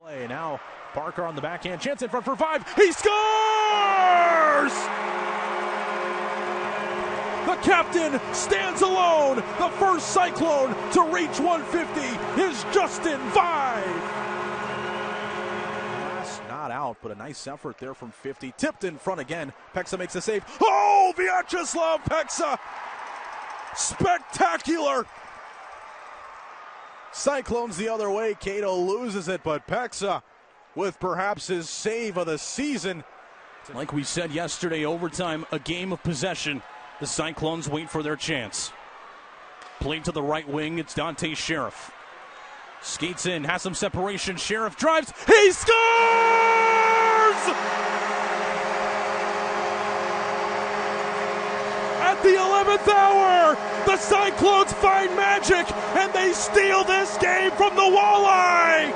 Play now, Parker on the backhand, chance in front for 5, he scores! The captain stands alone. The first Cyclone to reach 150 is Justin Vive. Not out, but a nice effort there from 50. Tipped in front again. Peksa makes a save. Oh, Vyacheslav Peksa! Spectacular! Cyclones the other way. Cato loses it, but Peksa with perhaps his save of the season. Like we said yesterday, overtime, a game of possession. The Cyclones wait for their chance. Played to the right wing, it's Dante Sheriff. Skates in, has some separation, Sheriff drives, he scores! At the 11th hour, the Cyclones find magic, and they steal this game from the walleye!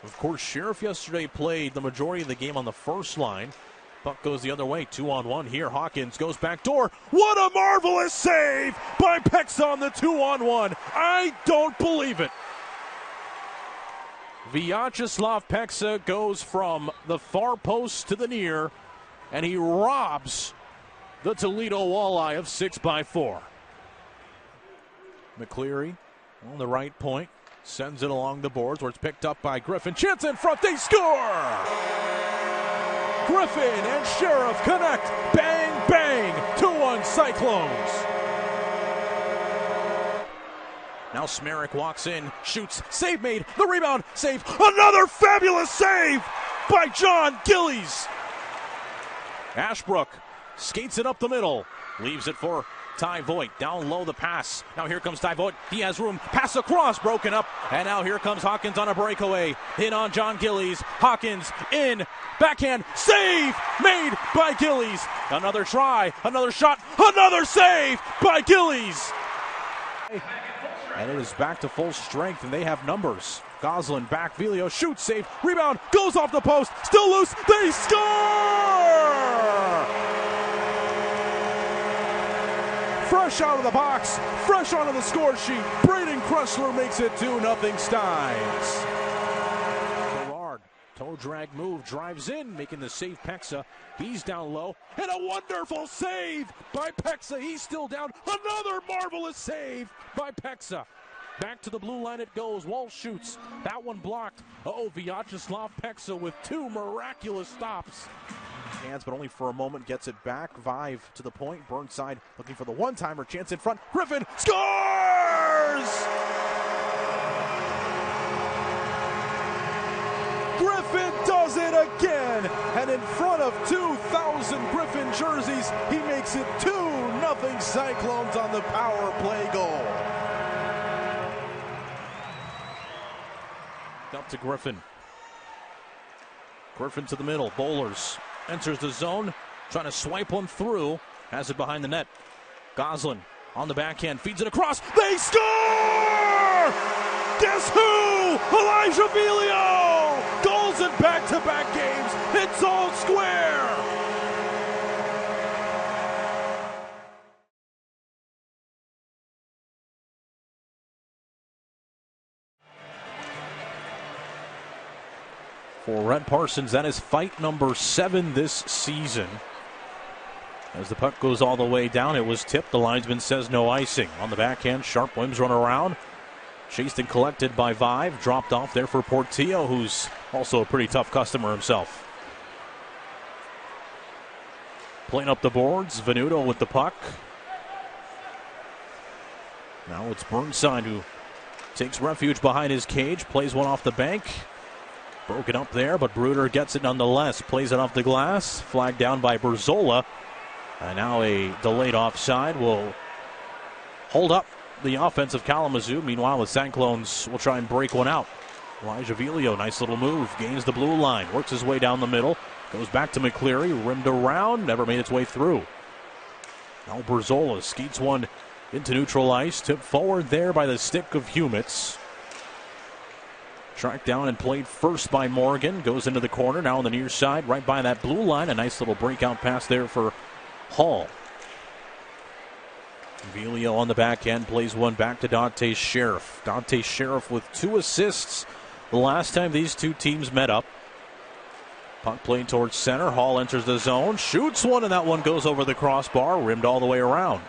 Of course, Sheriff yesterday played the majority of the game on the first line. Puck goes the other way, 2-on-1 here. Hawkins goes back door. What a marvelous save by Peksa on the 2-on-1. I don't believe it. Vyacheslav Peksa goes from the far post to the near, and he robs the Toledo Walleye of 6x4. McCleary on the right point, sends it along the boards where it's picked up by Griffin. Chance in front, they score! Griffin and Sheriff connect. Bang, bang. 2-1 Cyclones. Now Smerrick walks in, shoots, save made, the rebound, save. Another fabulous save by John Gillies. Ashbrook skates it up the middle, leaves it for Ty Voigt. Down low the pass. Now here comes Ty Voigt. He has room. Pass across, broken up. And now here comes Hawkins on a breakaway. In on John Gillies. Hawkins in. Backhand. Save made by Gillies. Another try. Another shot. Another save by Gillies. And it is back to full strength, and they have numbers. Goslin back. Velio shoots. Save. Rebound. Goes off the post. Still loose. They score! Fresh out of the box, fresh onto the score sheet. Braden Kressler makes it 2-0 Steins. Gerard, toe drag move, drives in, making the save Peksa. He's down low, and a wonderful save by Peksa. He's still down. Another marvelous save by Peksa. Back to the blue line it goes. Walsh shoots. That one blocked. Vyacheslav Peksa with 2 miraculous stops. Hands, but only for a moment, gets it back. Vive to the point. Burnside looking for the one-timer. Chance in front. Griffin scores! Griffin does it again! And in front of 2,000 Griffin jerseys, he makes it 2-0 Cyclones on the power play goal. Up to Griffin. Griffin to the middle. Bowlers. Enters the zone, trying to swipe one through, has it behind the net. Goslin on the backhand, feeds it across, they score! Guess who? Elijah Velio! Goals in back-to-back games, it's all square! For Rhett Parsons, that is fight number 7 this season. As the puck goes all the way down, it was tipped. The linesman says no icing. On the backhand, sharp whims run around. Chased and collected by Vive. Dropped off there for Portillo, who's also a pretty tough customer himself. Playing up the boards, Venuto with the puck. Now it's Burnside who takes refuge behind his cage. Plays one off the bank. Broken up there, but Bruder gets it nonetheless. Plays it off the glass. Flagged down by Berzola. And now a delayed offside will hold up the offense of Kalamazoo. Meanwhile, the Cyclones will try and break one out. Elijah Velio, nice little move. Gains the blue line. Works his way down the middle. Goes back to McCleary. Rimmed around. Never made its way through. Now Berzola skeets one into neutral ice. Tipped forward there by the stick of Humitz. Tracked down and played first by Morgan. Goes into the corner. Now on the near side, right by that blue line. A nice little breakout pass there for Hall. Vilio on the backhand plays one back to Dante Sheriff. Dante Sheriff with 2 assists the last time these two teams met up. Puck played towards center. Hall enters the zone, shoots one, and that one goes over the crossbar, rimmed all the way around.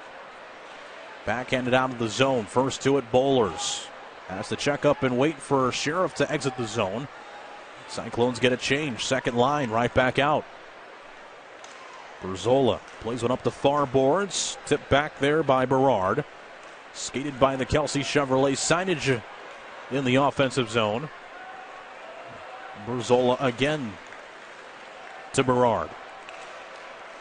Backhanded out of the zone. First to it, Bowlers. Has to check up and wait for Sheriff to exit the zone. Cyclones get a change. Second line right back out. Berzola plays one up the far boards. Tipped back there by Berard. Skated by the Kelsey Chevrolet signage in the offensive zone. Berzola again to Berard.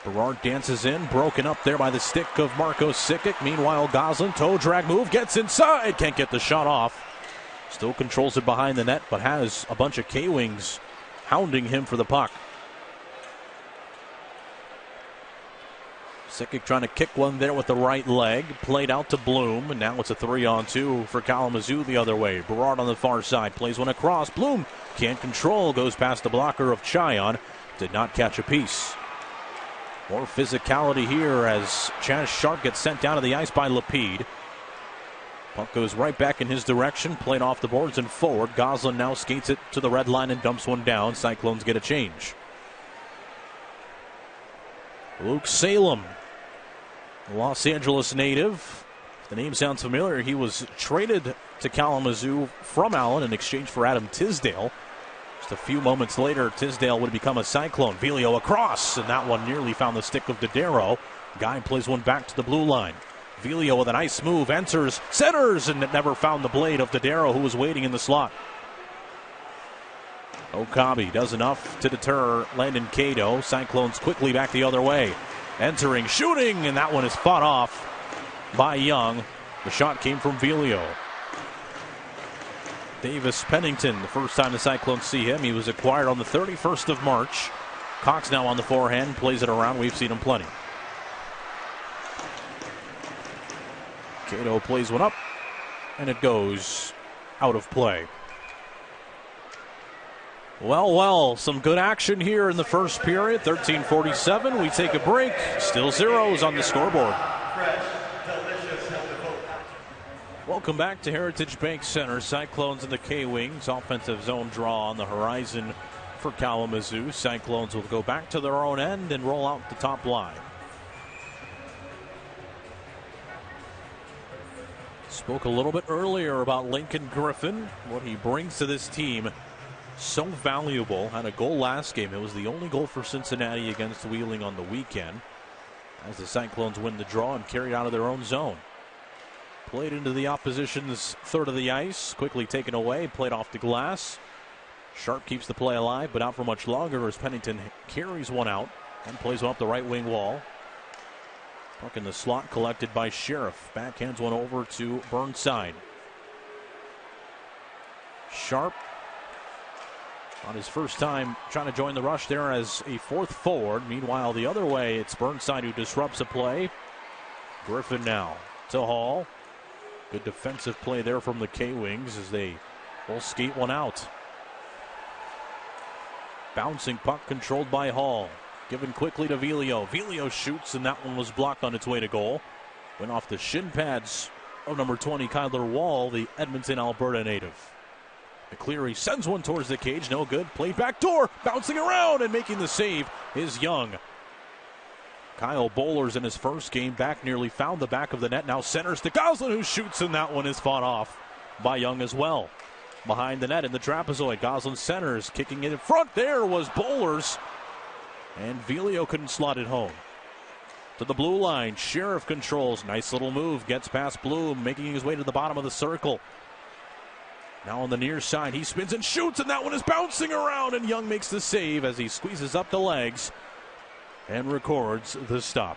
Berard dances in, broken up there by the stick of Marco Sikic. Meanwhile, Goslin, toe drag move, gets inside, can't get the shot off. Still controls it behind the net, but has a bunch of K-Wings hounding him for the puck. Sikic trying to kick one there with the right leg. Played out to Bloom, and now it's a 3-on-2 for Kalamazoo the other way. Berard on the far side, plays one across. Bloom can't control, goes past the blocker of Chyon. Did not catch a piece. More physicality here as Chaz Sharp gets sent down to the ice by Lapide. Puck goes right back in his direction, played off the boards and forward. Goslin now skates it to the red line and dumps one down. Cyclones get a change. Luke Salem, Los Angeles native. If the name sounds familiar, he was traded to Kalamazoo from Allen in exchange for Adam Tisdale. Just a few moments later, Tisdale would become a Cyclone. Vilio across, and that one nearly found the stick of Dodaro. Guy plays one back to the blue line. Vilio with a nice move, enters, centers, and it never found the blade of Dodaro, who was waiting in the slot. Okabe does enough to deter Landon Cato. Cyclones quickly back the other way. Entering, shooting, and that one is fought off by Young. The shot came from Vilio. Davis Pennington, the first time the Cyclones see him. He was acquired on the 31st of March. Cox now on the forehand, plays it around. We've seen him plenty. Cato plays one up, and it goes out of play. Well, some good action here in the first period. 13:47, we take a break. Still zeros on the scoreboard. Welcome back to Heritage Bank Center. Cyclones and the K-Wings. Offensive zone draw on the horizon for Kalamazoo. Cyclones will go back to their own end and roll out the top line. Spoke a little bit earlier about Lincoln Griffin, what he brings to this team. So valuable. Had a goal last game. It was the only goal for Cincinnati against Wheeling on the weekend, as the Cyclones win the draw and carry it out of their own zone. Played into the opposition's third of the ice. Quickly taken away. Played off the glass. Sharp keeps the play alive, but out for much longer as Pennington carries one out and plays one up the right wing wall. Puck in the slot collected by Sheriff. Backhands one over to Burnside. Sharp on his first time trying to join the rush there as a fourth forward. Meanwhile, the other way, it's Burnside who disrupts a play. Griffin now to Hall. Good defensive play there from the K-Wings as they will skate one out. Bouncing puck controlled by Hall. Given quickly to Vilio. Vilio shoots, and that one was blocked on its way to goal. Went off the shin pads of number 20, Kyler Wall, the Edmonton, Alberta native. McCleary sends one towards the cage. No good. Play back door. Bouncing around and making the save is Young. Kyle Bowlers in his first game back nearly found the back of the net. Now centers to Goslin, who shoots, and that one is fought off by Young as well. Behind the net in the trapezoid. Goslin centers. Kicking it in front. There was Bowlers. And Vilio couldn't slot it home. To the blue line. Sheriff controls. Nice little move. Gets past Bloom. Making his way to the bottom of the circle. Now on the near side. He spins and shoots. And that one is bouncing around. And Young makes the save as he squeezes up the legs. And records the stop.